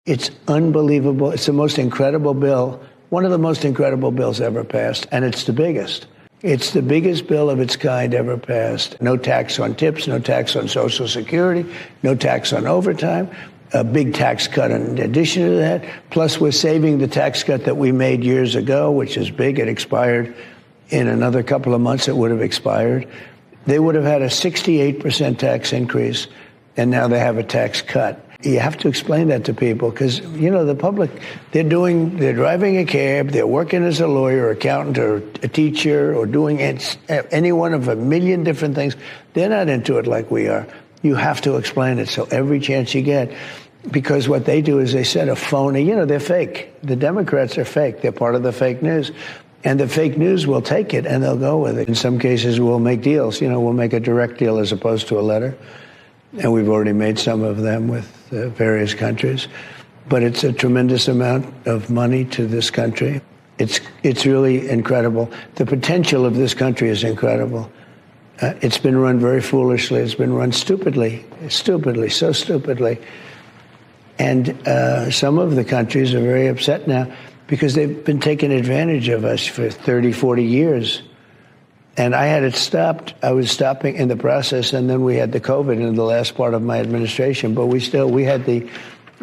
It's unbelievable. It's the most incredible bill, one of the most incredible bills ever passed, and it's the biggest. It's the biggest bill of its kind ever passed. No tax on tips, no tax on Social Security, no tax on overtime, a big tax cut in addition to that. Plus, we're saving the tax cut that we made years ago, which is big. It expired in another couple of months. It would have expired. They would have had a 68% tax increase, and now they have a tax cut. You have to explain that to people because, you know, the public, they're driving a cab, they're working as a lawyer, accountant, or a teacher, or doing any one of a million different things. They're not into it like we are. You have to explain it. So every chance you get, because what they do is they set a phony, you know, they're fake. The Democrats are fake. They're part of the fake news. And the fake news will take it and they'll go with it. In some cases, we'll make deals. You know, we'll make a direct deal as opposed to a letter. And we've already made some of them with various countries. But it's a tremendous amount of money to this country. It's really incredible. The potential of this country is incredible. It's been run very foolishly. It's been run stupidly, so stupidly. And some of the countries are very upset now because they've been taking advantage of us for 30, 40 years. And I had it stopped. I was stopping in the process, and then we had the COVID in the last part of my administration. But we had the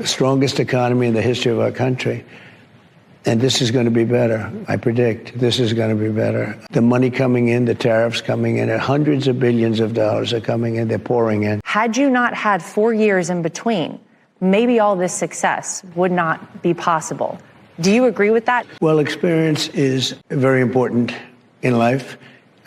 strongest economy in the history of our country. And this is going to be better. I predict this is going to be better. The money coming in, the tariffs coming in, hundreds of billions of dollars are coming in. They're pouring in. Had you not had 4 years in between, maybe all this success would not be possible. Do you agree with that? Well, experience is very important in life.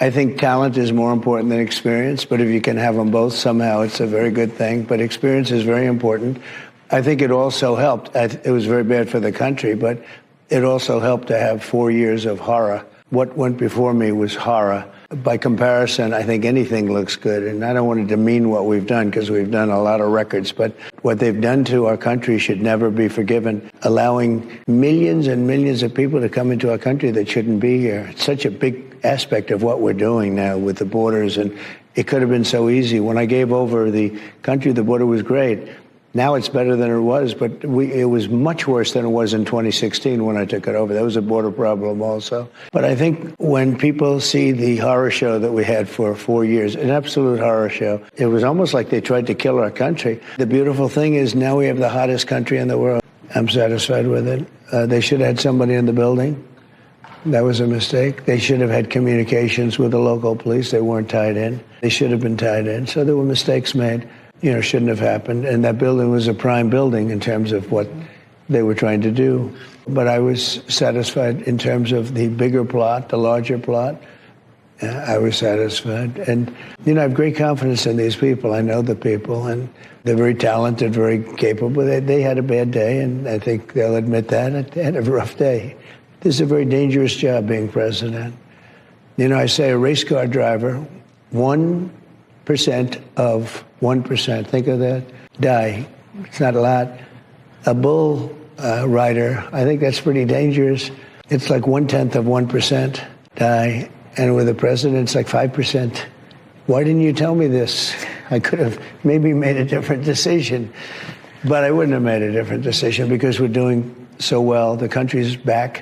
I think talent is more important than experience, but if you can have them both somehow, it's a very good thing. But experience is very important. I think it also helped. It was very bad for the country, but it also helped to have 4 years of horror. What went before me was horror. By comparison, I think anything looks good. And I don't want to demean what we've done because we've done a lot of records. But what they've done to our country should never be forgiven. Allowing millions and millions of people to come into our country that shouldn't be here. It's such a big aspect of what we're doing now with the borders. And it could have been so easy. When I gave over the country, the border was great. Now it's better than it was, but it was much worse than it was in 2016 when I took it over. There was a border problem also. But I think when people see the horror show that we had for 4 years, an absolute horror show, it was almost like they tried to kill our country. The beautiful thing is now we have the hottest country in the world. I'm satisfied with it. They should have had somebody in the building. That was a mistake. They should have had communications with the local police. They weren't tied in. They should have been tied in. So there were mistakes made. You know, shouldn't have happened. And that building was a prime building in terms of what they were trying to do. But I was satisfied in terms of the bigger plot, the larger plot. I was satisfied. And, you know, I have great confidence in these people. I know the people, and they're very talented, very capable. They had a bad day, and I think they'll admit that. They had a rough day. This is a very dangerous job, being president. You know, I say a race car driver, 1% of 1%, think of that, die. It's not a lot. A bull rider, I think that's pretty dangerous. It's like 1/10 of 1% die. And with the president, it's like 5%. Why didn't you tell me this? I could have maybe made a different decision. But I wouldn't have made a different decision because we're doing so well. The country's back.